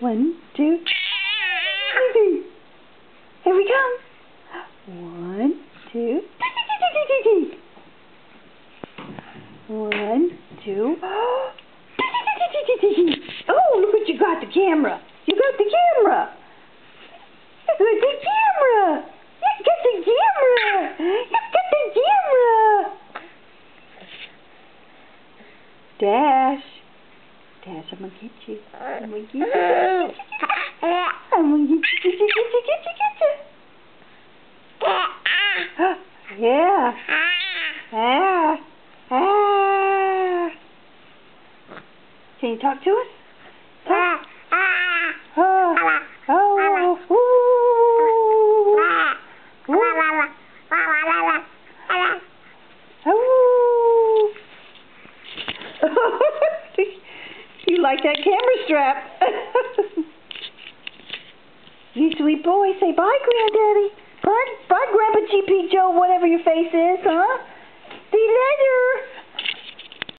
1, 2, 3. Here we come. 1, 2. 1, 2. Oh, look what you got, the camera. You got the camera. You got the camera. You got the camera. You got the camera. Dash. Dash, I'm going to get you. I'm going to get you. I'm going to get you. Yeah. Ah. Ah. Can you talk to us? Talk. Oh. Oh. Ooh. Ooh. Oh. You like that camera strap. You sweet boy. Say bye, Granddaddy. Bye, Grandpa GP Joe, whatever your face is, huh? See you later.